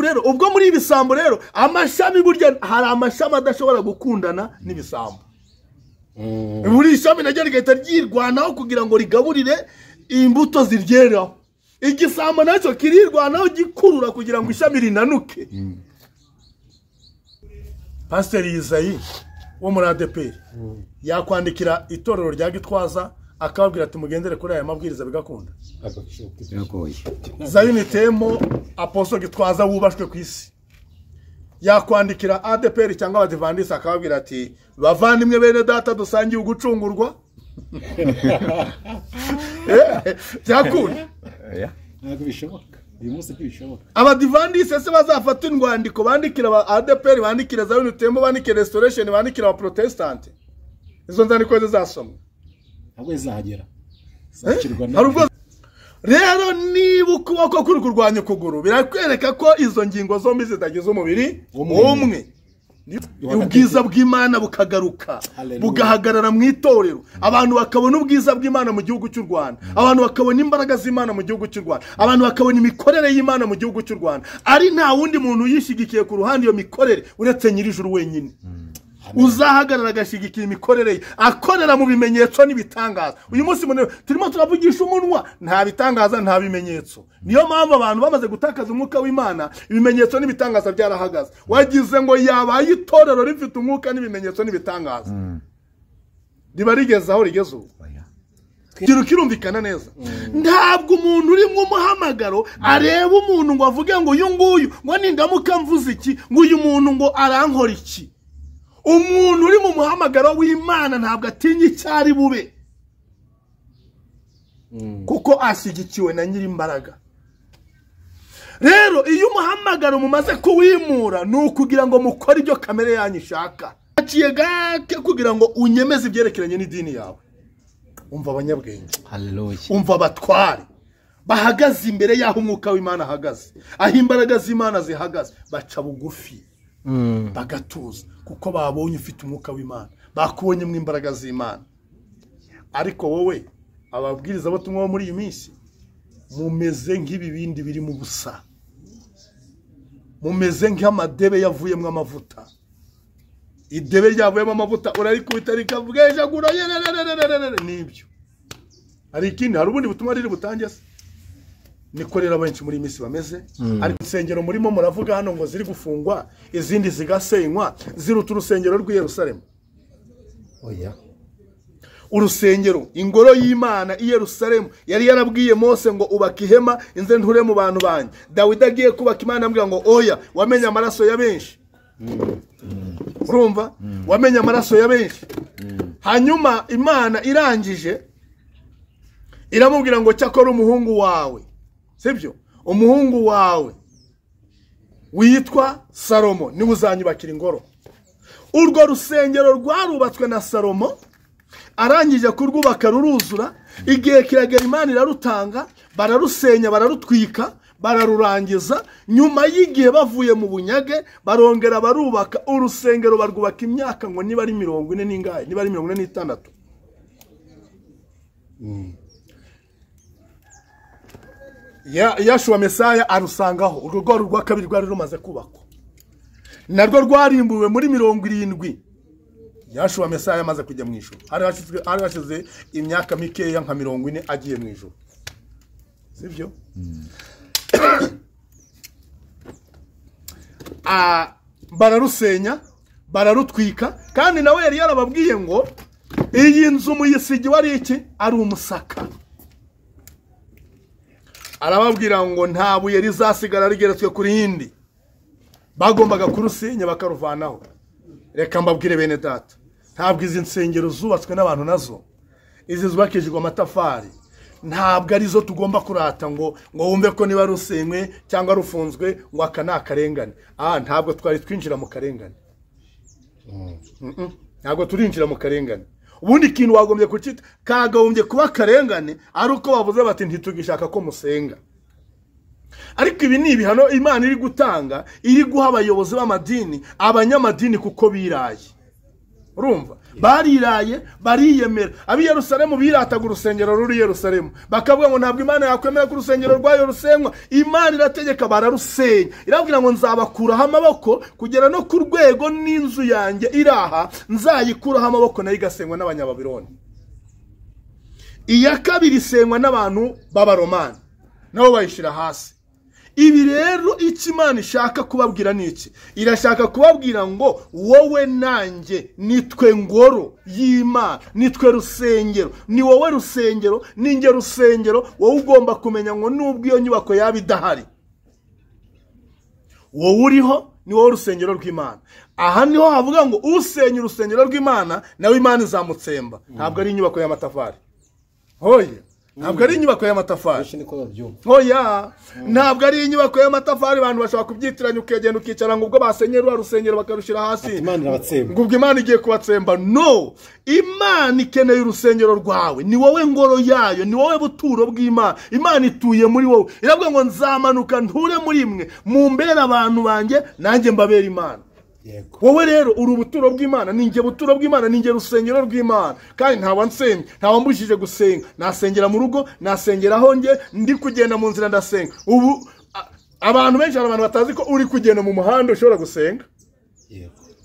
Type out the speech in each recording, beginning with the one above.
rero ubwo muri ibisambo rero amashami burya hari amashami adashobora gukundana n'ibisambo. Buri ishami naryo rigahita ryirwanaho kugira ngo rigaburire imbuto ziryeraho. Igisambo nacyo kirirwanaho gikurura kugira ngo ishami rinanuke. Pastor Isayi wo muri ADPR yakwandikira itorero rya Gitwaza akababwira ati mugendere kuri aya mabwiriza bigakunda. Zion Temple Apostle Gitwaza wubashwe ku isi yakwandikira ADPR cyangwa abadivandisi akababwira ati bavandimwe bene data dusangiye ugucungurwa. Byakunda ntabwo bishoboka uyu munsi ntibishoboka. Abadivandisi se bazafata indwandiko bandikira aba ADPR bandikira Zion Temple bandikira Restoration bandikira aba Protestant izo nzandiko zizasomwa ntabwo izahagera. Rero niba ukuboko kuri kurwanya ukuguru birakwereka ko izo ngingo zombi zitagize umubiri umwe. Ubwiza bw'Imana bukagaruka bugahagarara mu itorero, abantu bakabona ubwiza bw'Imana mu gihugu cy'u Rwanda, abantu bakabona imbaraga z'Imana mu gihugu cy'u Rwanda, abantu bakabona imikorere y'Imana mu gihugu cy'u Rwanda, ari nta wundi muntu yishigikiye ku ruhande iyo mikorere uretse Nyirijuru wenyine. Uzahagarara agashigikira imikorere ye akorera mu bimenyetso n'ibitangaza. Uyu munsi turimo turavugisha umunwa nta bitangaza nta bimenyetso. Niyo mpamvu abantu bamaze gutakaza umwuka w'Imana, ibimenyetso n'ibitangaza byarahagaze. Wagize ngo yabaye itorero rifite umwuka n'ibimenyetso n'ibitangaza riba rigeze aho rigeze ubu. Kirumvikana neza. Ntabwo umuntu uri mu muhamagaro areba umuntu ngo avuge ngo uyu nguyu ngo nindamuka mvuze iki ngo uyu muntu ngo arankora iki. Umuntu uri mu muhamagaro w'Imana ntabwo atinya icyari bube kuko ashyigikiwe na Nyirimbaraga. Rero iyo umuhamagaro mumaze kuwimura ni ukugira ngo mukore ibyo kamere yanyu ishaka. Aciye gake kugira ngo unyemeze ibyerekeranye n'idini yawe. Umva abanyabwenge, haleluya, umva abatware bahagaze imbere y'aho umwuka w'Imana ahagaze, aho imbaraga z'Imana zihagaze, baca bugufi bagatuza kuko babonye ufite umwuka w'Imana, bakubonye mu imbaraga z'Imana. Ariko wowe ababwiriza batumwa muri iyi minsi mumeze nk'ibibindi biri mu busa, mumeze nk'amadebe yavuyemo amavuta. Idebe ryavuyemo amavuta urarikubita rikavugesha gura nibyo. Ari ikindi hari ubundi butumwa riri butangiye se nikorera benshi muri misi bameze. Ariko insengero murimo muravuga hano ngo ziri gufungwa izindi zigasenywa ziruta urusengero rw'i Yerusalemu. Oya, urusengero ingoro y'Imana i Yerusalemu yari yarabwiye Mose ngo ubaka ihema inze nture mu bantu banyu. Dawidi agiye kubaka Imana ambwira ngo oya wamenye amaraso ya benshi. Urumva wamenye amaraso ya benshi. Hanyuma Imana irangije iramubwira ngo cyakora umuhungu wawe, sibyo, umuhungu wawe witwa Salomo niwe uzanyubakira ingoro. Urwo rusengero rwarubatswe na Salomo, arangije kurwubaka ruruzura. Igihe kiragera Imana irarutanga, bararusenya bararutwika bararurangiza. Nyuma y'igihe bavuye mu bunyage barongera barubaka urusengero, barwubaka imyaka ngo niba ari 40 n'ingahe, niba ari 46. Yashua Mesaya arusangaho. Urwo rwa kabiri rwari rumaze kubakwa, narwo rwarimbuwe muri 70. Yashua Mesaya amaze kujya mu ijuru. Hari hashize imyaka mikeya nka 40 agiye mu ijuru, sibyo? Bararusenya bararutwika, kandi nawe yari yarababwiye ngo iyi nzu muyisigi wari iki ari umusaka. Arababwira ngo nta buye rizasigara rigeretswe kuri yindi, bagombaga kurusenya bakaruvanaho. Reka mbabwire bene data, ntabwo izi nsengero zubatswe n'abantu nazo, izi zubakishijwe amatafari, ntabwo arizo tugomba kurata ngo wumve ko niba rusenywe cyangwa rufunzwe ngo aka ni akarengane. Ntabwo twari twinjira mu karengane. Ntabwo turinjira mu karengane. Ubundi ikintu wagombye kucita kagagombye kuba akarengane ari uko bavuze bati ntitugishaka ko musenga. Ariko ibi ni ibihano Imana iri gutanga, iri guha abayobozi b'amadini, abanyamadini kuko biraye. Urumva bariraye bariyemera. Abi Yerusalemu birataga urusengero ruri Yerusalemu, bakavuga ngo ntabwo Imana yakwemera ko urusengero rwayo rusenywa. Imana irategeka bararusenya, irabwira ngo nzabakuraho amaboko kugera no ku rwego n'inzu yanjye iraha nzayikuraho amaboko nayo igasenywa n'Abanyababiloni. Iya kabiri isenywa n'abantu b'Abaromani nabo bayishira hasi. Ibi rero icyo Imana ishaka kubabwira ni iki? Irashaka kubabwira ngo wowe nanjye nitwe ngoro y'Imana, nitwe rusengero, ni wowe rusengero, ninjye rusengero. Wowe ugomba kumenya ngo nubwo iyo nyubako yaba idahari, wowe uriho ni wowe rusengero rw'Imana. Aha niho havuga ngo usenya urusengero rw'Imana nawe Imana izamutsemba. Ntabwo ari inyubako y'amatafari. Hoye, ntabwo ari inyubako y'amatafari. Oya, ntabwo ari inyubako y'amatafari abantu bashaka kubyitiranya ukegenda ukicara ngo ubwo basenyera urusengero bakarushira hasi ngo ubwo Imana igiye kubatsemba. No, Imana ikeneye urusengero rwawe, ni wowe ngoro yayo, ni wowe buturo bw'Imana. Imana ituye muri wowe. Iravuga ngo nzamanuka nture muri mwe mumbera abantu banjye nanjye mbabera Imana. Wowe rero uri ubuturo bw'Imana, ninjye buturo bw'Imana, ninjye rusengero rw'Imana. Kandi ntawa nsenye, ntawa mbujije gusenga. Nasengera mu rugo, nasengera aho nge ndi kugenda mu nzira ndasenga. Ubu abantu benshi abantu batazi ko uri kugenda mu muhanda ushobora gusenga.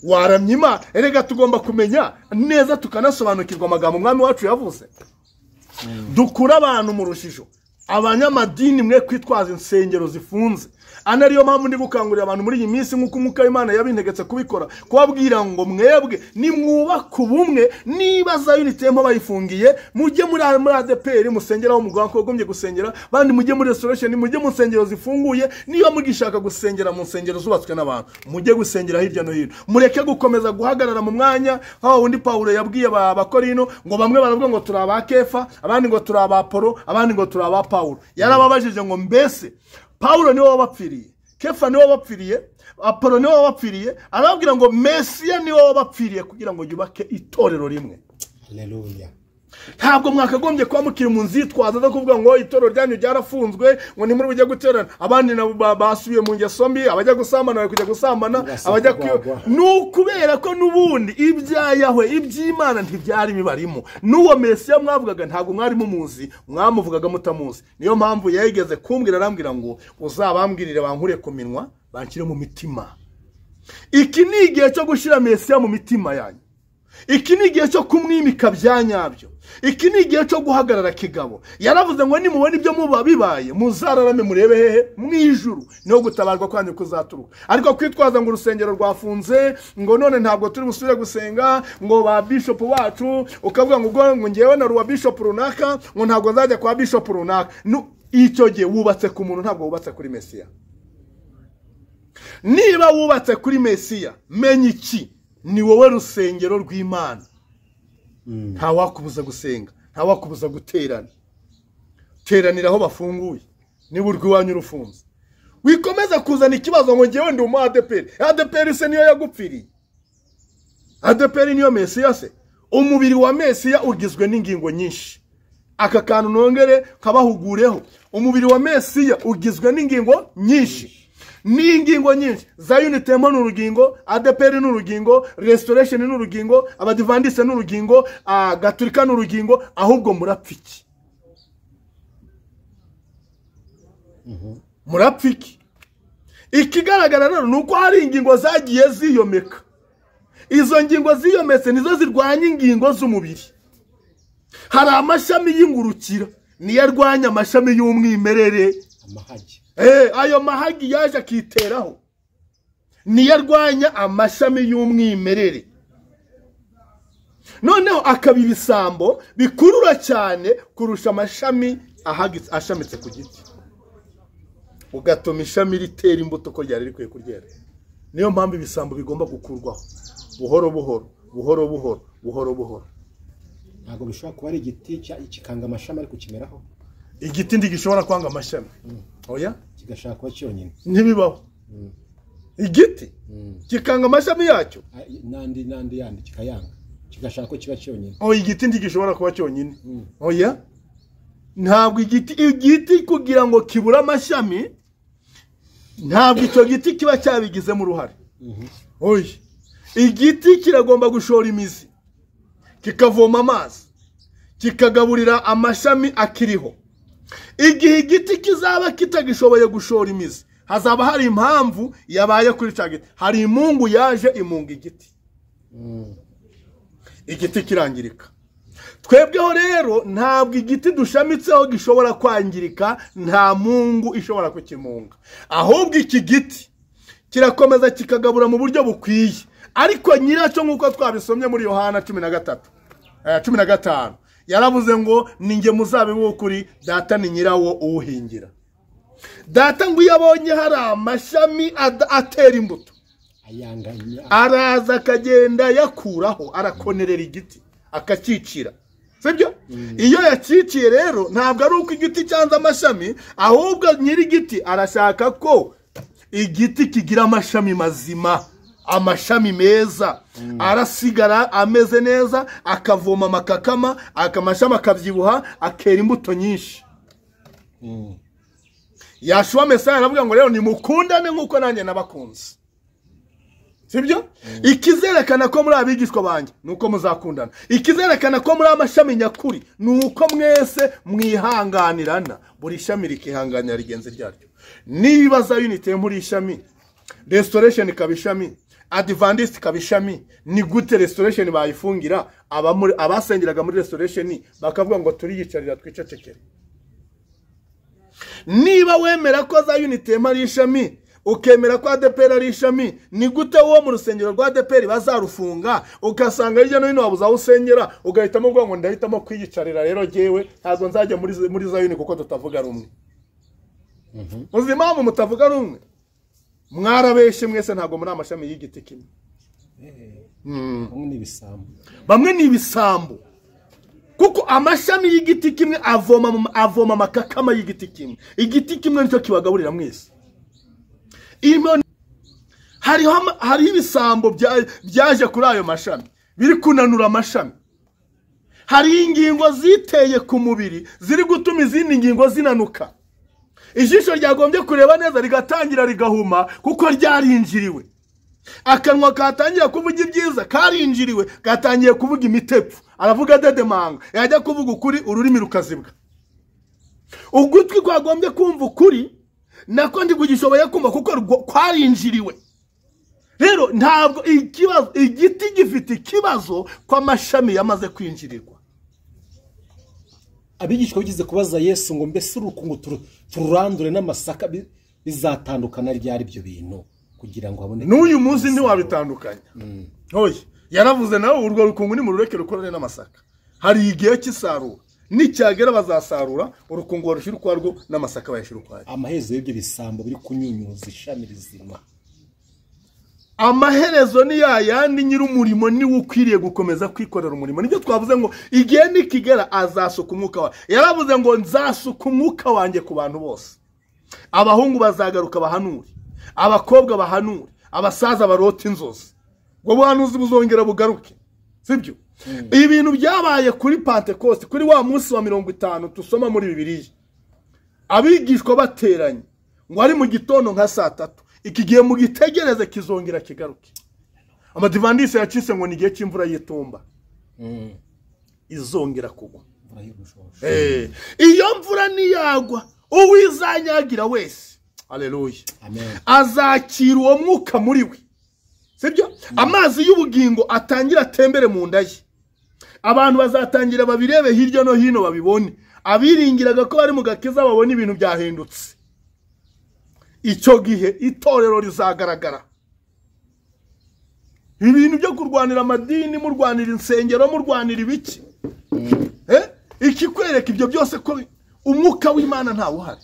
Waramye Imana. Erega tugomba kumenya neza tukanasobanukirwa amagambo Umwami wacu yavuze. Dukura abantu mu rushisho. Abanyamadini mwe kwitwaza insengero zifunze. Anariyo mpamvu ndi gukangurira abantu muri iyi minsi nk'uko Umwuka w'Imana yabintegetse kubikora, kubabwira ngo mwebwe nimwubaka ubumwe. Niba za Unity Temple bayifungiye, mujye muri ADPR musengera aho mugombye gusengera, bandi mujye muri Restoration, mujye mu nsengero zifunguye. Niba mugishaka gusengera mu nsengero zubatswe n'abantu, mujye gusengera hirya no hino. Mureke gukomeza guhagarara mu mwanya aho undi Paulo yabwiye abakorino ngo bamwe baravuga ngo turi aba Kefa, abandi ngo turi aba Apollo, abandi ngo turi aba Paulo. Yarababajije ngo mbese Paulo niwe wabapfiriye, Kefa niwe wabapfiriye, Apollo niwe wabapfiriye? Arababwira ngo Mesiya niwe wabapfiriye kugira ngo yubake itorero rimwe. Haleluya. Ntabwo mwakagombye kuba mukiri mu nzitwaza zo kuvuga ngo itorero ryanyu ryarafunzwe ngo ni muri bujya guterana. Abandi nabo basubiye mu ngeso mbi, abajya gusambana bari kujya gusambana, abajya n'ukubera ko nubundi ibyayahwe iby'Imana ntibyari bibarimo. N'uwo Mesiya mwavugaga ntabwo mwari muzi, mwamuvugaga mutamuzi. Niyo mpamvu yageze kumbwira arambwira ngo uzabambwirire bankure ku minwa bankire mu mitima. Iki ni igihe cyo gushira Mesiya mu mitima yanyu. Iki ni igihe cyo kumwimika bya nyabyo. Iki ni igihe cyo guhagarara kigabo. Yaravuze ngo nimubona ibyo muba bibaye muzararame murebe hehe mu ijuru, niho gutabarwa kwanyu kuzaturuka. Ariko kwitwaza ngo urusengero rwafunze, ngo none ntabwo turi busubire gusenga, ngo ba bishop wacu ukavuga ngo ngewe na ruwa bishop runaka, ngo ntabwo nzajya kwa bishop runaka. Icyo gihe wubatse ku muntu, ntabwo wubatse kuri Mesiya. Niba wubatse kuri Mesiya, menya iki? Ni wowe rusengero rw'Imana. Nta wakubuza gusenga, nta wakubuza guterana. Teranira aho bafunguye. Niba urw'iwanyu rufunze, wikomeza kuzana ikibazo ngo ngewe ndi umu ADPR. ADPR se niyo yagupfiriye? ADPR niyo Mesiya se? Umubiri wa Mesiya ugizwe n'ingingo nyinshi. Aka kantu nongere kabahugureho. Umubiri wa Mesiya ugizwe n'ingingo nyinshi. Ni ingingo nyinshi. Za Unity Temple n'urugingo, ADPR n'urugingo, Restoration n'urugingo, Abadivantiste n'urugingo, Gatolika n'urugingo. Ahubwo murapfiki. Murapfiki. Ikigaragara rero nuko hari ingingo zagiye ziyomeka. Izo ngingo ziyometse nizo zirwanya ingingo z'umubiri. Hari amashami y'ingurukira niyo arwanya amashami y'umwimerere. Amahagi. Ayo mahagi yaje akiteraho niyo arwanya amashami y'umwimerere. Noneho akaba ibisambo bikurura cyane kurusha amashami ashamitse ku giti, ugatuma ishami ritera imbuto ko ryari rikwiye kuryera. Niyo mpamvu ibisambo bigomba gukurwaho buhoro buhoro buhoro buhoro buhoro buhoro. Ntabwo bishobora kuba ari igiti kikanga amashami ari kukimeraho. Igiti ndigishobora kwanga amashami. Oya, kigashaka kuba cyonyine. Ntibibaho. Igiti kikanga amashami yacyo, nandi yandi kikayanga, kigashaka ko kiba cyonyine. Igiti ndigishobora kuba cyonyine. Oya, ntabwo igiti kugira ngo kibura amashami, ntabwo icyo giti kiba cyabigizemo uruhare. Oya, igiti kiragomba gushora imizi. kikavoma amazi, kikagaburira amashami akiriho. Igihe igiti kizaba kitagishoboye gushora imizi, hazaba hari impamvu yabaye kuri cya giti. Hari imungu yaje imunga igiti, igiti kirangirika. Twebweho rero ntabwo igiti dushamitseho gishobora kwangirika, nta mungu ishobora kukimunga. Ahubwo iki giti kirakomeza kikagabura mu buryo bukwiye. Ariko nyiracyo nk'uko twabisomye muri Yohana 15 yaravuze ngo ninjye muzabibu w'ukuri, data ni nyirawo uwuhingira. Data ngo iyo abonye hari amashami atera imbuto, araza akagenda yakuraho, arakonerera igiti akakicira. Sibyo? Iyo yakiciye rero ntabwo ari uko igiti cyanze amashami, ahubwo nyiri igiti arashaka ko igiti kigira amashami mazima, amashami meza, arasigara ameze neza, akavoma amakakama, akamashami akabyibuha, akera imbuto nyinshi. Yashua Mesaya aravuga ngo rero nimukundane nk'uko nanjye nabakunze. Sibyo? Ikizerekana ko muri abigishwa banjye nuko muzakundana. Ikizerekana ko muri amashami nyakuri nuko mwese mwihanganirana, buri shami rikihanganira rigenzi ryaryo. Niba za unity muri ishami, restoration kabishami, Adventist kabishami, ni gute restoration bayifungira? Abasengeraga muri restoration bakavuga ngo turiyicarira twicecekere. Niba wemera ko za unity muri ishami, ukemera ko ADPR ari ishami, ni gute wo mu rusengero rwa ADPR bazarufunga, ukasanga hirya no hino wabuza aho usengera, ugahitamo kuvuga ngo ndahitamo kwiyicarira rero jewe ntago nzajya muri za unity kuko tutavuga rumwe. Muzi impamvu mutavuga rumwe? Mwarabeshe mwese, ntago muri amashami y'igiti kimwe. Bamwe ni ibisambo. Kuko amashami y'igiti kimwe avoma amakakama y'igiti kimwe. Igiti kimwe nicyo kibagaburira mwese. Hari ibisambo byaje kuri ayo mashami, biri kunanura amashami. Hari ingingo ziteye ku mubiri ziri gutuma izindi ngingo zinanuka. Ijisho ryagombye kureba neza rigatangira rigahuma kuko ryarinjiriwe. Akanwa katangira kuvuga ibyiza karinjiriwe, gatangiye kuvuga imitepfu, aravuga dedemanga, yajya kuvuga ukuri ururimi rukazibwa. Ugutwi kwagombye kumva ukuri nako ndi kugishoboye kumva kuko kwarinjiriwe. Rero ntabwo ikibazo igiti gifite ikibazo kwa mashami yamaze kwinjirirwa. Abigishwa bigize kubaza Yesu ngo mbese urukungu tururandure n'amasaka bizatandukana ryari ibyo bintu kugira ngo abone. N'uyu munsi ndi wabitandukanya. Hoye yaravuze nawe urwo rukungu ni mu rureke rukorane n'amasaka. Hari igihe cy'isarura, nicyagera bazasarura urukungu warushira kwarwo n'amasaka bayashira kwarwo. Amaherezo y'ibyo bisambo biri kunyunyuza ishami rizima. Amaherezo ni yayandi nyir'umurimo ni ukwiriye gukomeza kwikorera umurimo. Nibyo twavuze ngo igihe nikigera azasuka umwuka wa. Yaravuze ngo nzasuka umwuka wanjye ku bantu bose. Abahungu bazagaruka bahanure, abakobwa bahanure, abasaza barota inzozi. Ngo buhanuzi buzongera bugaruke. Sibyo? Ibintu byabaye kuri Pentecost, kuri wa munsi wa 50 tusoma muri Bibiliya. Abigishwa bateranye ngo ari mu gitondo nka 3:00. Iki gihe mu gitegereze kizongera kigaruke. Amadivandisi yacise ngo ni gihe cy'imvura yitumba. Izongera kugwa. Iyo mvura niyagwa, uwizanyagira wese, haleluya, amen, azakira uwo mwuka muri we. Sibyo? Amazi y'ubugingo atangira atembere mu nda ye. Abantu bazatangira babirebe hirya no hino babibone. Abiringiraga ko bari mu gakiza babone ibintu byahindutse. Icyo gihe itorero rizagaragara. Ibintu byo kurwanira amadini, murwanira insengero, murwanira ibiki. Iki kwereka ibyo byose ko umwuka w'Imana nta uhari.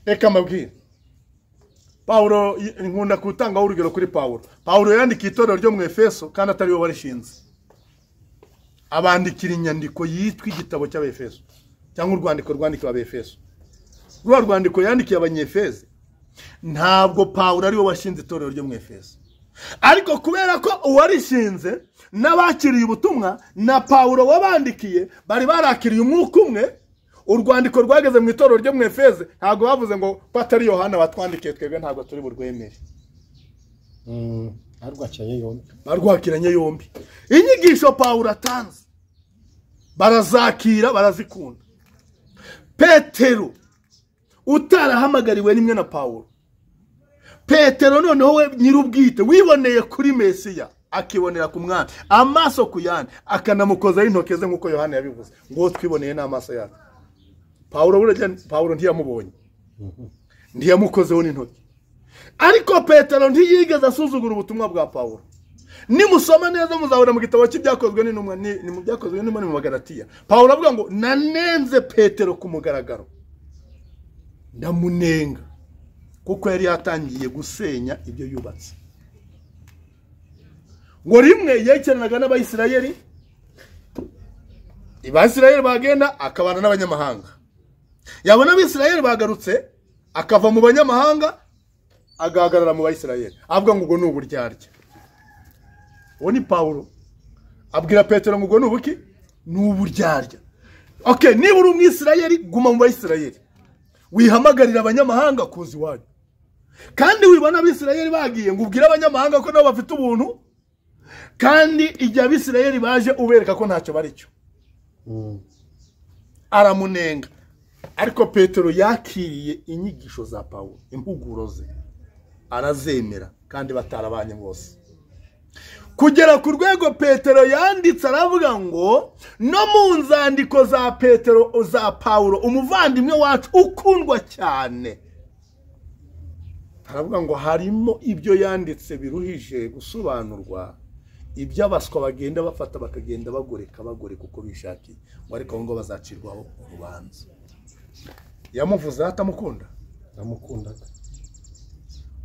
Reka mabwire. Paulo nkunda kutanga urugero kuri Paulo. Paulo yandika itorero ryo mu Efeso kandi atari we warishinze. Abandikira inyandiko yitwa igitabo cy'Abefeso cyangwa urwandiko rwandikwa Abefeso. Rwa rwandiko yandikiye Abanyefeso ntabwo Paulo ari we washinze itorero ryo mu Efeso. Ariko kubera ko uwarishinze n'abakiriye ubutumwa na Paulo wabandikiye bari barakiriye umwuka umwe, urwandiko rwageze mu itorero ryo mu Efeso ntabwo bavuze ngo patari Yohana batwandikiye twebwe ntabwo turi burwemere. barwakiranye yombi. Inyigisho Pawulo atanze barazakira barazikunda. Petero utarahamagariwe nimwe na Pawulo, Petero noneho we nyirubwite wiboneye kuri Mesiya, akibonera ku mwana amaso ku yandi, akanamukozaho intoke ze nkuko Yohana yabivuze ngo twiboneye n'amaso yacu. Pawulo ntiyamubonye, ntiyamukozeho n'intoki, ariko Petero ntiyigeze asuzugura ubutumwa bwa Pawulo. Nimusoma neza muzabona mu gitabo cy'ibyakozwe n'intumwa, ni mu byakozwe n'intumwa mu Magalatiya, Pawulo avuga ngo nanenze Petero ku mugaragaro, ndamunenga kuko yari yatangiye gusenya ibyo yubatse. Ngo rimwe yekeranaga n'Abayisirayeli, Abisirayeli bagenda akabana n'abanyamahanga, yabona Abisirayeli bagarutse akava mu banyamahanga agahagarara mu Bayisirayeli, avuga ngo ubwo ni uburyarya. Uwo ni Pawulo abwira Petero ngo ubwo ni ubuki, ni uburyarya. Okay, niba uri umwisirayeli guma mu Bayisirayeli, wihamagarira abanyamahanga kuza iwanyu, kandi wibona Abisirayeli bagiye ngo ubwire abanyamahanga ko nabo bafite ubuntu, kandi igihe Abisirayeli baje ubereka ko ntacyo bari cyo. Aramunenga, ariko Petero yakiriye inyigisho za Pawulo, impuguro ze arazemera, kandi batarabanye bose, kugera ku rwego Petero yanditse aravuga ngo no mu nzandiko za Petero za Pawulo umuvandimwe wacu ukundwa cyane, aravuga ngo harimo ibyo yanditse biruhije gusobanurwa, ibyo abaswa bagenda bafata bakagenda bagoreka uko bishakiye, ngo ariko ngo bazacirwaho urubanza. Yamuvuze atamukunda, namukundaga.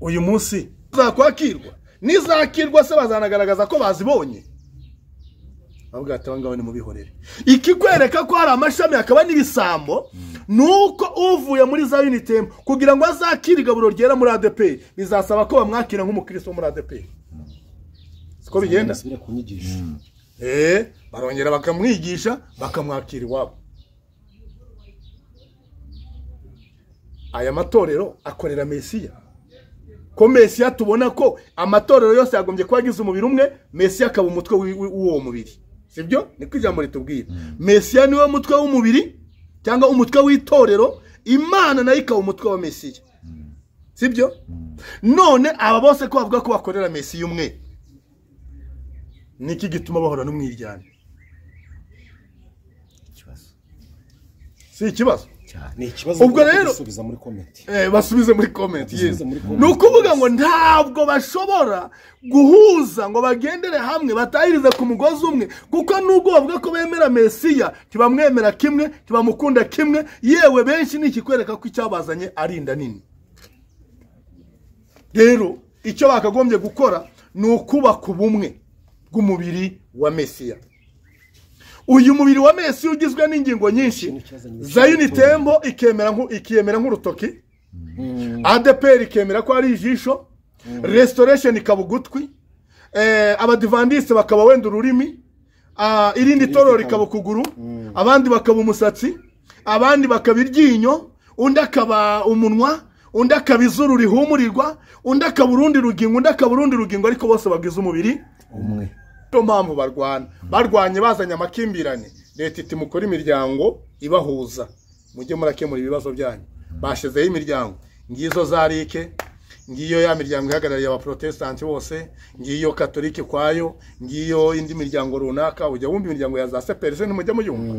Uyu munsi zakwakirwa nizakirwa se bazanagaragaza ko bazibonye, bavuga ati abangabo ni mubihorere. Ikikwereka ko hari amashami akaba n'ibisambo, nuko uvuye muri Zion Temple kugira ngo azakire igaburo ryera muri ADP bizasaba ko bamwakira nk'umukristo muri ADP. Siko bigenda kunyigisha. Barongera bakamwigisha bakamwakira iwabo. Aya matorero akorera Mesiya. Ko Mesiya tubona ko amatorero yose yagombye kwagiza umubiri umwe, Mesiya akaba umutwe w'uwo mubiri. Sibyo? Niko ijambo ritubwira. Mesiya niwe mutwe w'umubiri cyangwa umutwe w'itorero, Imana nayo ikaba umutwe wa Mesiya. Sibyo? None aba bose ko bavuga ko bakorera Mesiya umwe, niki gituma bahora n'umwiryane? Si ikibazo. Ni ikibazo. Ubwo rero basubiza muri comment. Basubize muri comment. Yes. Nukuvuga ngo ntabwo bashobora guhuza ngo bagendere hamwe batahirize ku mugozi umwe, kuko nubwo bavuga ko bemera Mesiya tibamwemera kimwe, tibamukunda kimwe, yewe benshi nikikwereka ko icyabazanye ari inda nini. Rero icyo bakagombye gukora nukubaka ubumwe bw'umubiri wa Mesiya. Uyu mubiri wa Mesiya ugizwe n'ingingo nyinshi. Zion Temple ikemera nk'urutoki, ADP ikemera ko ari ijisho, Restoration ikaba ugutwi, Abadivantiste bakaba wenda ururimi, irindi torero rikaba ukuguru, abandi bakaba umusatsi, abandi bakaba iryinyo, undi akaba umunwa, undi akaba izuru rihumurirwa, undi akaba urundi rugingo, ariko bose bagize umubiri umwe. Cyo mpamvu barwanye bazanye amakimbirane, leta iti mukora imiryango ibahuza, mujye murakemura ibibazo byanyu. Bashizeho imiryango, ngizo zarike, ngiyo ya miryango ihagarariye abaprotestanti bose, ngiyo katolike kwayo, ngiyo indi miryango runaka. Ujya wumva imiryango ya za CPRC ntimujya muyumva.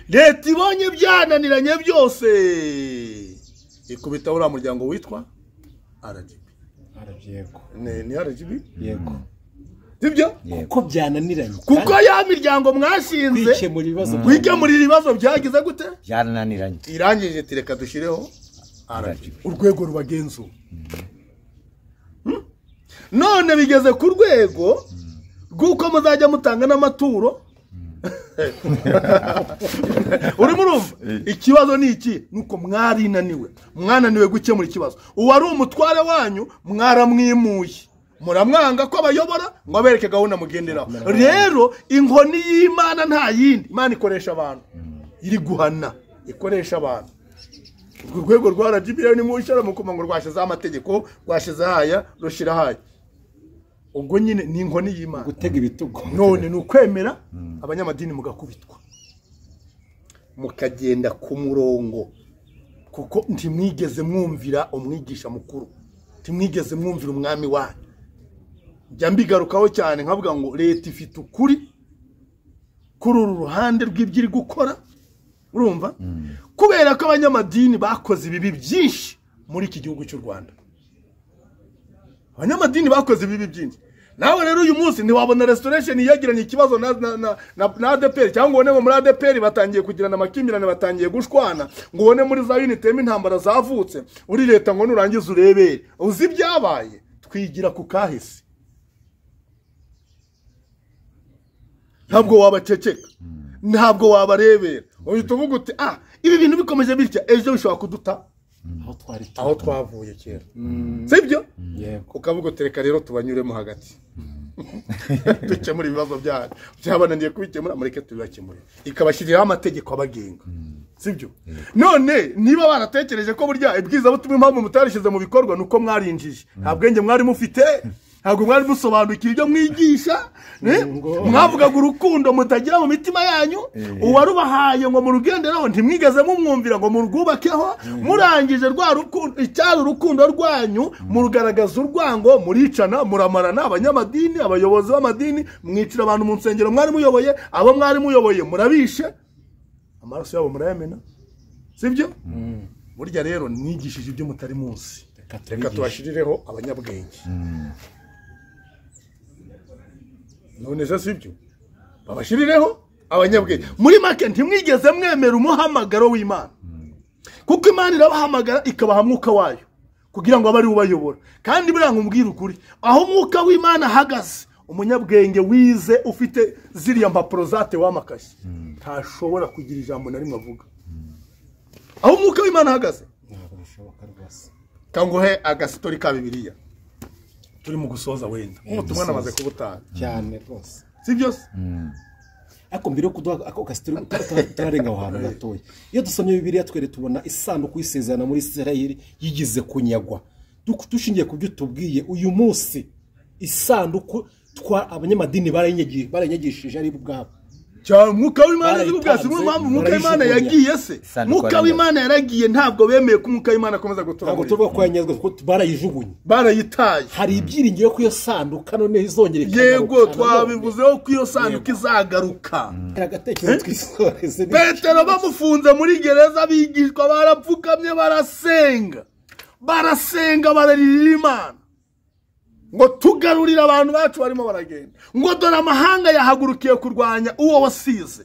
Leta ibonye byananiranye byose, ikubita uriya muryango witwa RGB. Ni RGB? Yego. Sibyo? Kuko byananiranye. Kuko ya miryango mwashinze kwikemurira ibibazo byagize gute? Byananiranye. Irangije tireka dushireho RGB, urwego rubagenzu. None bigeze ku rwego rw'uko muzajya mutanga n'amaturo. Uri murumva? Ikibazo ni iki? Nuko mwananiwe gukemura ikibazo. Uwari umutware wanyu mwaramwimuye, muramwanga ko abayobora ngo abereke gahunda mugenderaho. Rero inkoni y'Imana nta yindi, Imana ikoresha abantu, iri guhana ikoresha abantu. Urwego rwa RGB ni mu ishara mu kumango rwashize amategeko, rwashize haya rushira haya. ubwo nyine ni inkoni y'Imana gutega ibitugu none ni ukwemera abanyamadini mugakubitwa mukagenda ku murongo kuko ntimwigeze mwumvira umwigisha mukuru ntimwigeze mwumvira umwami wanyu njya mbigarukaho cyane nkavuga ngo leta ifite ukuri kuri uru ruhande rw'ibyo iri gukora urumva kubera ko abanyamadini bakoze ibibi byinshi muri iki gihugu cy'u Rwanda abanyamadini bakoze ibibi byinshi nawe rero uyu munsi ntiwabona restoration yagiranye ikibazo na ADPR cyangwa ubone muri ADPR batangiye kugirana amakimbirane batangiye gushwana ngo ubone muri za uniteme intambara zavutse uri leta ngo nurangiza urebere uzi byabaye twigira ku kahise ntabwo wabaceceka ntabwo wabarebera uhita uvuga uti ibi bintu bikomeje bitya ejo bishobora kuduta aho twavuye kera sibyo ukavuga utereka rero tubanyuremo hagati dukemura ibibazo byacu byabananiye kubikemura mureke tubibakemure ikabashyiriraho amategeko abagenga sibyo none niba baratekereje ko burya ibwiza butumwa impamvu mutarishyize mu bikorwa nuko mwarinjije nta bwenge mwari mufite ntabwo mwari musobanukira ibyo mwigisha mwavugaga urukundo mutagira mu mitima yanyu uwarubahaye ngo murugenderaho ntimwigeze mumwumvira ngo murwubakeho murangije rwa rukundo icyari urukundo rwanyu murugaragaza urwango muricana muramarana abanyamadini abayobozi b'amadini mwicira abantu mu nsengero mwari muyoboye abo mwari muyoboye murabishe amaraso yabo murayamena sibyo burya rero nigishije ibyo mutari munsi reka tubashirireho abanyabwenge none se sibyo babashirireho abanyabwenge muri make ntimwigeze mwemera umuhamagaro w'Imana kuko Imana irabahamagara ikabaha mwuka wayo kugira ngo abari ubayobora kandi buriya ngumbwira ukuri aho mwuka w'Imana ahagaze umunyabwenge wize ufite ziriya mpapuro zatewe amakashyi ntashobora kugira ijambo na rimwe avuga aho mwuka w'Imana ahagaze ntabwo bishoboka rwose kanguhe agasitori ka Bibiliya turi mu gusoza wenda ubutumwa namaze kubutanga cyane rwose si byose ako mbere yo kuduha ako gasitori turarenga aho hantu gatoya iyo dusomye Bibiliya twere tubona isanduku y'isezerano muri Isirayeli yigize kunyagwa dushingiye ku byo tubwiye uyu munsi isanduku abanyamadini baranyagishije ari bwabo cyane mwuka w'Imana z'ubwasi mwuka w'Imana yagiye se mwuka w'Imana yaragiye ntabwo bemeye ko mwuka w'Imana akomeza gutura ntabwo tuvuga ko yanyazwe kuko barayijugunye barayitaye hari ibyiringiro ko iyo sanduka none izongera yego twabivuzeho ko iyo sanduka izagaruka agatekerezo twisoreze Petero bamufunze muri gereza bigishwa barapfukamye barasenga bararira Imana ngo tugarurira abantu bacu barimo baragenda ngo dore amahanga yahagurukiye kurwanya uwo wasize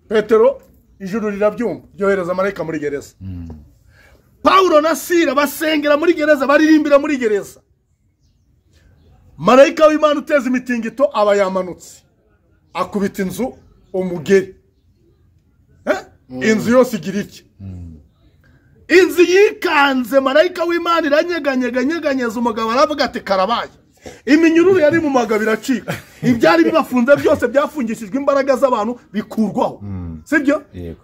Petero ijuru rirabyumva ryohereza marayika muri gereza Paulo na Sila basengera muri gereza baririmbira muri gereza marayika w'Imana uteza imitingito aba yamanutse akubita inzu umugeri inzu yose igira iki inzu yikanze marayika w'Imana iranyeganyeza umugabo aravuga ati karabaye iminyururu yari mu magabo iracika ibyari bibafunze byose byafungishijwe imbaraga z'abantu bikurwaho sibyo yego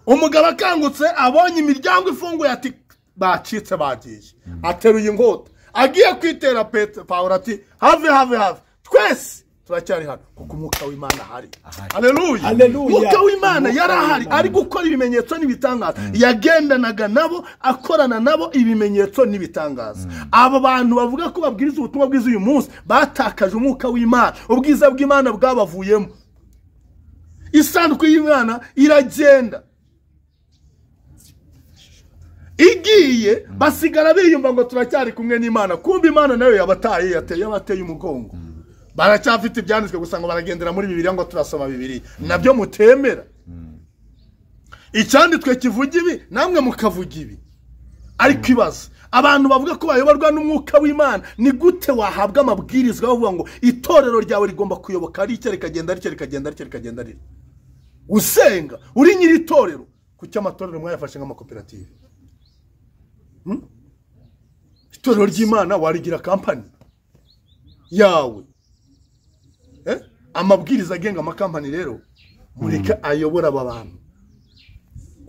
umugabo akangutse abonye imiryango ifunguye ati bacitse bagiye ateruye inkota agiye kwitera Paulo ati have twese turacyari hano kuko umwuka w'Imana hari haleluya umwuka w'Imana yarahari ari gukora ibimenyetso n'ibitangaza yagendanaga nabo akorana nabo ibimenyetso n'ibitangaza abo bantu bavuga ko babwiriza ubutumwa bwiza uyu munsi batakaje umwuka w'Imana ubwiza bw'Imana bwabavuyemo isanduku y'Imana iragenda igiye basigara biyumva ngo turacyari kumwe n'Imana kumbe Imana nayo yabateye umugongo baracyafite ibyanditswe gusa ngo baragendera muri Bibiliya ngo turasoma Bibiliya nabyo mutemera icyanditswe kivuga ibi namwe mukavuga ibi ariko ibaza abantu bavuga ko bayoborwa n'umwuka w'Imana ni gute wahabwa amabwirizwa bavuga ngo itorero ryawe rigomba kuyoboka ari icyo rikagenda usenga uri nyiri itorero kuki amatorero mwayafashe nk'amakoperative itorero ry'Imana warigira kampani yawe amabwiriza agenga amakampani rero mureka ayobora aba bantu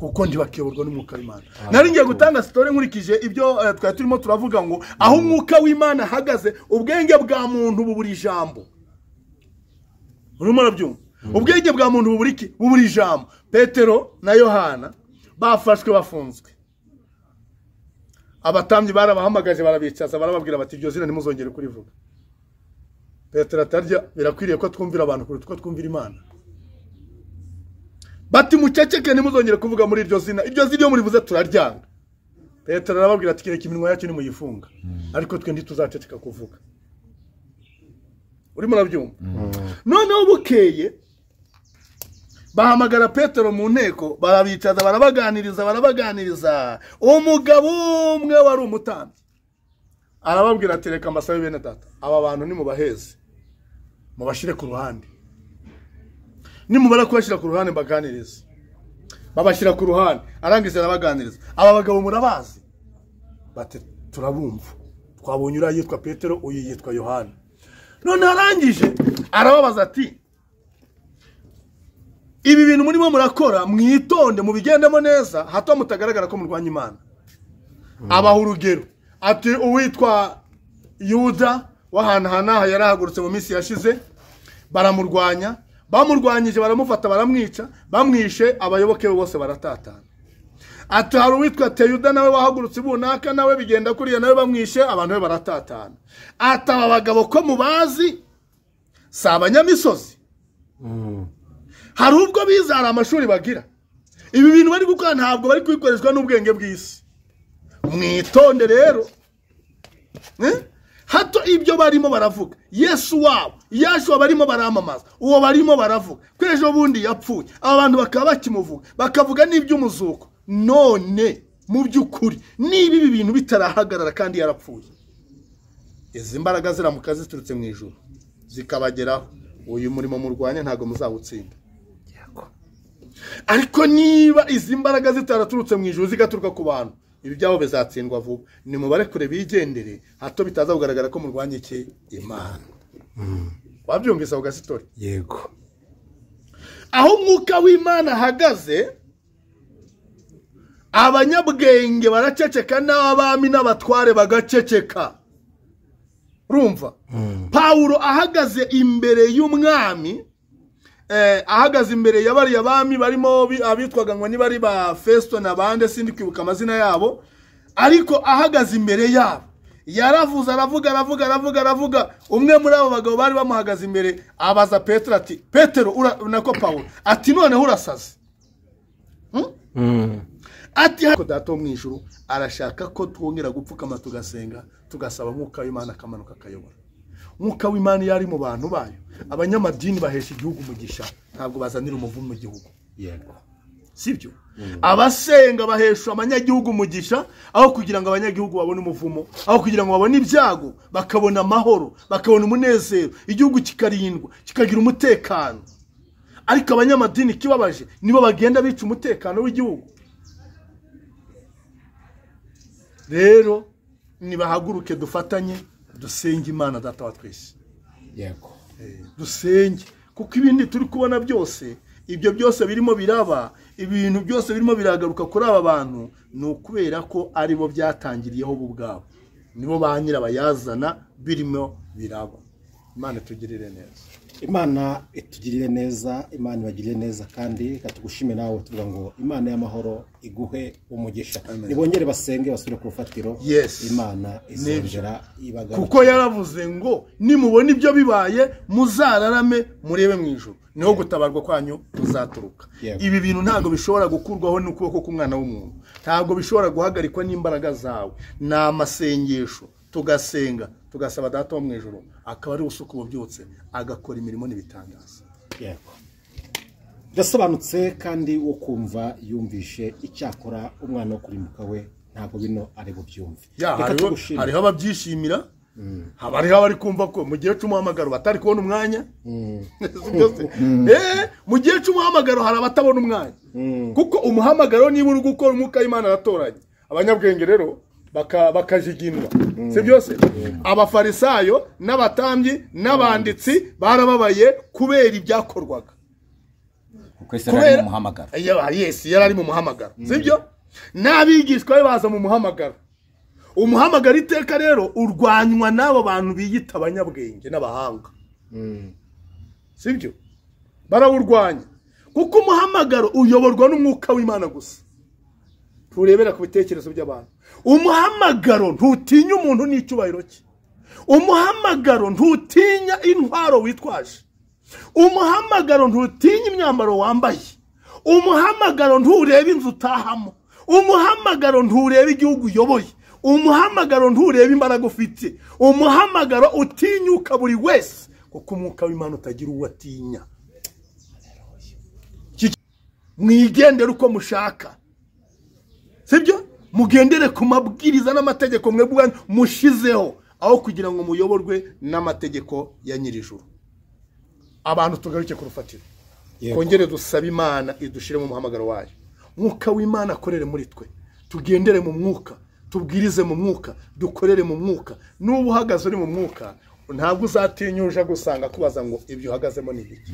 kuko ntibakiyoborwa n'umwuka w'Imana. Nari ngiye gutanga story nkurikije ibyo twari turimo turavuga ngo aho umwuka w'Imana hagaze ubwenge bwa muntu buburi ijambo. Urimo nabyumva? Ubwenge bwa muntu buburi ijambo. Petero na Yohana bafashwe bafunzwe. Abatambyi barabahamagaje barabicaza barababwira bati iryo zina nimuzongere kurivuga. Petero atarya birakwiriye ko twumvira abantu kuruta ko twumvira Imana. Bati muceceke nimuzongere kuvuga muri iryo zina iyo murivuze turaryanga. Petero arababwira ati kireka iminwa yacu nimuyifunga ariko twe ntituzaceceka kuvuga. Urimo nabyumva? Noneho bukeye bahamagara Petero mu nteko barabicaza barabaganiriza umugabo umwe wari umutambyi arababwira ati reka mbasabe bene data aba bantu nimubaheze mubashire ku ruhande nimubara kubashira ku ruhande baganiriza babashira ku ruhande arangiza arabaganiriza aba bagabo murabazi bati turabumva twabonye ura yitwa Petero uyu yitwa Yohana none arangije arababaza ati ibi bintu murimo murakora mwitonde mubigendemo neza hato mutagaragara ko murwanya Imana. Abaho urugero ati uwitwa Yuda wahanahana yarahagurutse mu minsi yashize baramurwanya bamurwanyije baramufata baramwica bamwishe abayoboke bose baratatana. Ati hari uwitwa Teyuda nawe wahagurutse bunaka nawe bigenda kuriya nawe bamwishe abantu be baratatana. Ati aba bagabo ko mubazi si abanyamisozi hari ubwo bizara amashuri bagira ibi bintu bari gukora ntabwo bari kwikoreshwa n'ubwenge bw'isi. Mwitonde rero hato ibyo barimo baravuga Yesu wabo Yashua barimo baramamaza uwo barimo baravuga kwejo bundi yapfuye abantu bakaba bakimuvuga bakavuga n'iby'umuzuko none mu by'ukuri niba ibi bintu bitarahagarara kandi yarapfuye izi mbaraga ziramuka ziturutse mu ijuru zikabageraho uyu murimo murwanya ntago muzawutsinda. Ariko niba izi mbaraga zitaraturutse mu ijuru zigaturuka ku bantu ibi byabo bizatsindwa vuba. Ni mubare kure bigendere hato bitaza kugaragara ko murwanye iki Imana. Wabyumvise aho gasitori? Yego. Aho umwuka w'Imana hagaze abanyabwenge baraceceka n'abami n'abatware bagaceceka. Urumva? Paulo ahagaze imbere y'umwami ahagaze imbere y'abari abami barimo abitwaga ngo ni bari ba Festo nabande sindi kwibuka amazina yabo ariko ahagaze imbere yabo yaravuze aravuga umwe muri abo bagabo bari bamuhagaze imbere abaza Petero ati Petero nako Paulo ati noneho urasaze ati hako dato mu ijuru arashaka ko twongera gupfukama tugasenga tugasaba umwuka w'Imana akamanuka akayobora. Umwuka w'Imana yari mu bantu bayo abanyamadini bahesha igihugu umugisha ntabwo bazanira umuvumo mu gihugu. Yego. Sibyo? Abasenga bahesha abanyagihugu umugisha aho kugira ngo abanyagihugu babone umuvumo aho kugira ngo babone ibyago bakabona amahoro bakabona umunezero igihugu kikarindwa kikagira umutekano. Ariko abanyamadini kibabaje nibo bagenda bica umutekano w'igihugu. Rero nibahaguruke dufatanye dusenge Imana data wa twese. Yego. Dusenge kuko ibindi turi kubona byose ibyo byose birimo biraba ibintu byose birimo biragaruka kuri aba bantu no kubera ko ari bo byatangiriyeho ubwabo nibo banyira bayazana birimo biraba. Imana tugirire neza. Imana itugirire neza, Imana ibagirire neza kandi katugushime nawe tuvuga ngo Imana y'amahoro iguhe umugisha. Nibongere basenge basubire ku rufatiro. Yes. Imana izongera ibagaruka. Kuko yaravuze ngo nimubona ibyo bibaye muzararame murebe mu ijuru niho gutabarwa kwanyu kuzaturuka. Ibi bintu ntago bishobora gukurwaho n'ukuboko k'umwana w'umuntu. Ntago bishobora guhagarikwa n'imbaraga zawe. Na amasengesho tugasenga tugasaba data wo mu ijuru akaba ari usuka ububyutse agakora imirimo n'ibitangaza. Yego. Dasobanutse kandi wo kumva yumvishe icyakora umwana wo kurimbuka we ntabwo bino ari bubyumve. Hariho ababyishimira hariho abari kumva ko mu gihe cy'umuhamagaro batari kubona umwanya mu gihe cy'umuhamagaro hari abatabona umwanya kuko umuhamagaro niba uri gukora umwuka w'Imana aratoranye abanyabwenge rero bakajigindwa. Si byose abafarisayo n'abatambyi n'abanditsi barababaye kubera ibyakorwaga kubera umuhamagaro. Yes, yari ari mu muhamagaro. Sibyo? N'abigishwa be baza mu muhamagaro. Umuhamagaro iteka rero urwanywa n'abo bantu biyita abanyabwenge n'abahanga. Sibyo? Barawurwanya. Kuko umuhamagaro uyoborwa n'umwuka w'Imana gusa. Turebera ku bitekerezo by'abantu. Umuhamagaro ntutinya umuntu n'icyubahiro cye. Umuhamagaro ntutinya intwaro witwaje. Umuhamagaro ntutinya imyambaro wambaye. Umuhamagaro ntureba inzu utahamo. Umuhamagaro ntureba igihugu uyoboye. Umuhamagaro ntureba imbaraga ufite. Umuhamagaro utinyuka buri wese kuko umwuka w'Imana utagira uwo atinya. Mwigendere uko mushaka. Sibyo? Mugendere ku mabwiriza n'amategeko mwebwe mushizeho aho kugira ngo muyoborwe n'amategeko ya nyirijuru. Abantu tugaruke ku rufatiro. Kongere dusaba Imana idushire mu muhamagaro wayo. Mwuka w'Imana akorere muri twe. Tugendere mu mwuka, tubwirize mu mwuka, dukorere mu mwuka. N'ubu uhagaze uri mu mwuka, ntabwo uzatinyuja gusanga kubaza ngo ibyo uhagazemo ni biki.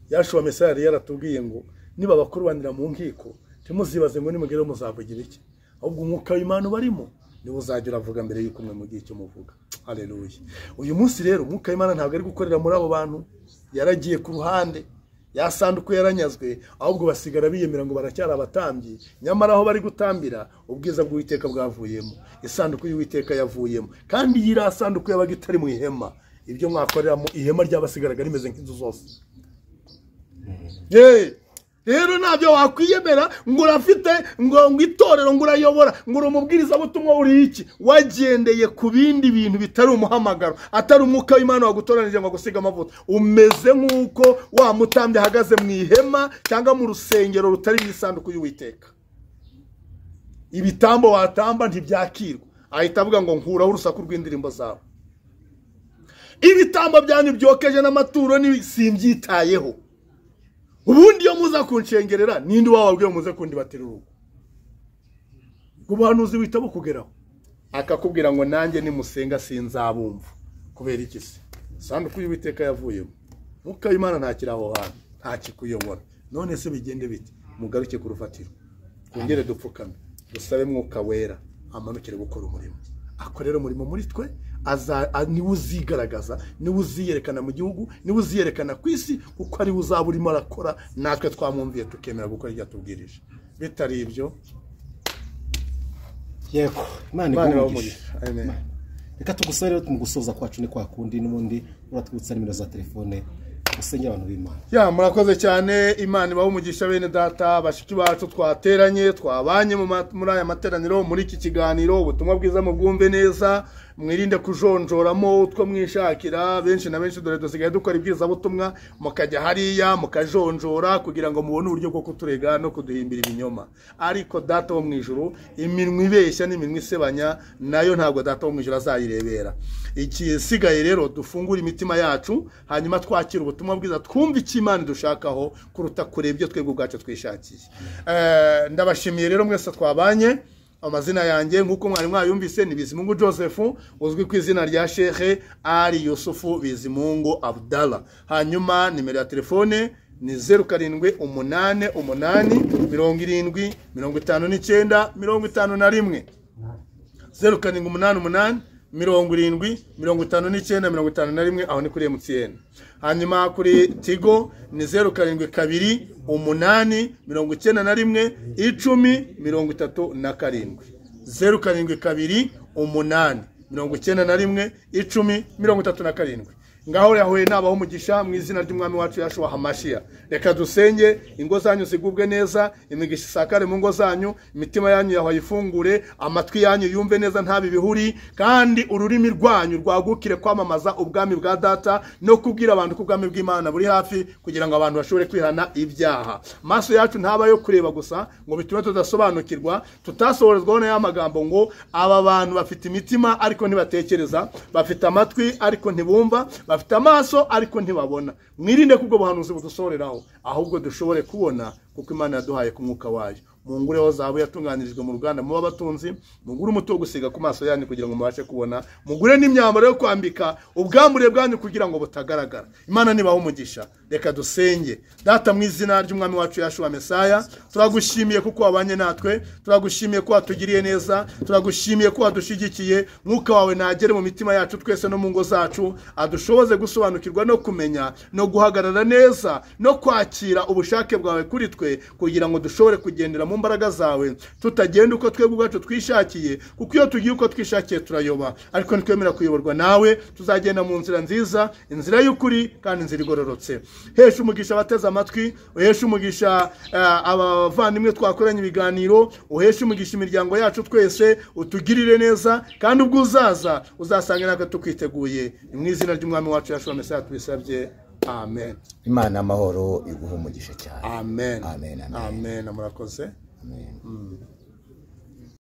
Yashuwa Mesaya yaratubwiye ngo niba bakurubanira mu nkiko, timuzibaze ngo nimugere muzavugira iki. Ahubwo umwuka w'Imana barimo ni uzagira avuga mbere yuko mwe mugiye cyo muvuga. Haleluya. Uyu munsi rero umwuka w'Imana ntabwo ari gukorera muri abo bantu, yaragiye ku ruhande. Yasanduku yaranyazwe, ahubwo basigara biyemera ngo baracyara abatambyi. Nyamara aho bari gutambira ubwiza bw'Uwiteka bwavuyemo, isanduku y'Uwiteka yavuyemo. Kandi yirasanduku yabaga itari mu ihema, ibyo mwakorera mu ihema ryabasigaraga rimeze nk'inzu zose. Rero nabyo wakwiyemera ngo urafite ngo itorero ngo urayobora ngo umubwiriza butumwa uri iki. Wagendeye ku bindi bintu bitari umuhamagaro, atari umwuka w'Imana wagutoranije ngo gusiga amavuta. Umeze nk'uko wa mutambye ahagaze mu ihema cyangwa mu rusengero rutari mu isanduku y'Uwiteka. Ibitambo watamba ntibyakirwa, ahita avuga ngo nkuraho urusaku rw'indirimbo zawe. Ibitambo byanyu byokeje n'amaturo ni simbyitayeho. Ubundi yo muza kunshengerera nindi wababwiye muze kundi batira urugo. Kubahanuzi witabo kugeraho akakubwira ngo nanjye ni musenga sinzabumva. Kubera iki se? Sanduku y'Uwiteka yavuyemo. Mwuka w'Imana ntakiraho hano, ntakikuyobora. None se bigende bite? Mugaruke ku rufatiro. Kongere dupfukame. Dusabe Mwuka Wera amanukire gukora umurimo. Akorera umurimo muri twe, ni uzigaragaza, ni uziyerekana mu gihugu, ni uziyerekana ku isi kuko ari uzaba urimo arakora, natwe twamwumviye tukemera gukora ibyo atubwirije. Bitari ibyo yego Imana ibumugisha. Amen. Reka tugusore rero mu gusoza kwacu ni kwa kundi n'ubundi uratwitsa nimero za telefone usenge abantu b'Imana. Murakoze cyane. Imana ibahumugisha bene data bashiki bacu twateranye twabanye muri aya materaniro, muri iki kiganiro. Ubutumwa bwiza mu bwumve neza, mwirinde kujonjoramo utwo mwishakira. Benshi na benshi dore dusigaye dukora ibyiza butumwa mukajya hariya mukajonjora kugira ngo mubone uburyo bwo kuturega no kuduhimbira ibinyoma. Ariko data wo mwijuru, iminwa ibeshya n'iminwa isebanya nayo ntabwo data wo mwijuru azayirebera. Ikisigaye rero dufungura imitima yacu, hanyuma twakira ubutumwa bwiza, twumva icyo Imana dushakaho kuruta kureba ibyo twebwe ubwacu twishakiye. Ndabashimiye rero mwese twabanye. Amazina yanjye nkuko mwari mwayumvise ni Bizimungu Joseph, uzwi ku izina rya Sheikh Ali Yusufu Bizimungu Abdallah. Hanyuma nimero ya telefone ni 0788 70 59 51 0788 70 59 aho ni kuri MTN. Hanyuma kuri Tigo ni 0728 91 10 37 0728 91 10 37. Ngaho yahuye nabaho umugisha mu izina ry'umwami wacu Yashua Hamashiya. Reka dusenge, ingo zanyu zigubwe neza, imigisha isakare mu ngo zanyu, imitima yanyu yahayifungure, amatwi yanyu yumve neza ntabi bihuri, kandi ururimi rwanyu rwagukire kwamamaza ubwami bwa data no kubwira abantu ko ubwami bw'Imana buri hafi, kugira ngo abantu bashobore kwihana ibyaha. Maso yacu ntaba yo kureba gusa ngo bitume tudasobanukirwa, tutasohorezwaho n'aya magambo ngo aba bantu bafite imitima ariko ntibatekereza, bafite amatwi ariko ntibumva, bafite amaso ariko ntibabona. Mwirinde kubwo buhanuzi budusoreraho, ahubwo dushobore kubona kuko Imana yaduhaye ku mwuka wayo. Mungureho zahabu yatunganirijwe mu ruganda muba batunzi, mugure umuti wo gusiga ku maso yanyu kugira ngo mubashe kubona, mugure n'imyambaro yo kwambika ubwambure bwanyu kugira ngo butagaragara. Imana nibaho umugisha. reka dusenge. Data mu izina ry'umwami wacu Yashua Mesaya, turagushimiye kuko wabanye natwe, turagushimiye ko watugiriye neza, turagushimiye ko wadushigikiye. Mwuka wawe nagere mu mitima yacu twese no mu ngo zacu, adushoboze gusobanukirwa no kumenya no guhagarara neza no kwakira ubushake bwawe kuri twe, kugira ngo dushobore kugendera mu mbaraga zawe, tutagenda uko twebwe ubwacu twishakiye, kuko iyo tugiye uko twishakiye turayoba. Ariko nitwemera kuyoborwa nawe, tuzagenda mu nzira nziza, inzira y'ukuri kandi inzira igororotse. Hesha umugisha abateze amatwi, uhesha umugisha abavandimwe twakoranye ibiganiro, uhesha umugisha imiryango yacu twese, utugirire neza, kandi ubwo uzaza uzasanga natwe tukwiteguye. Mu izina ry'umwami wacu Yashua Mesaya tubisabye, amen. Imana amahoro iguha umugisha cyane. Amen. Amen. Amen. Murakoze. Amen.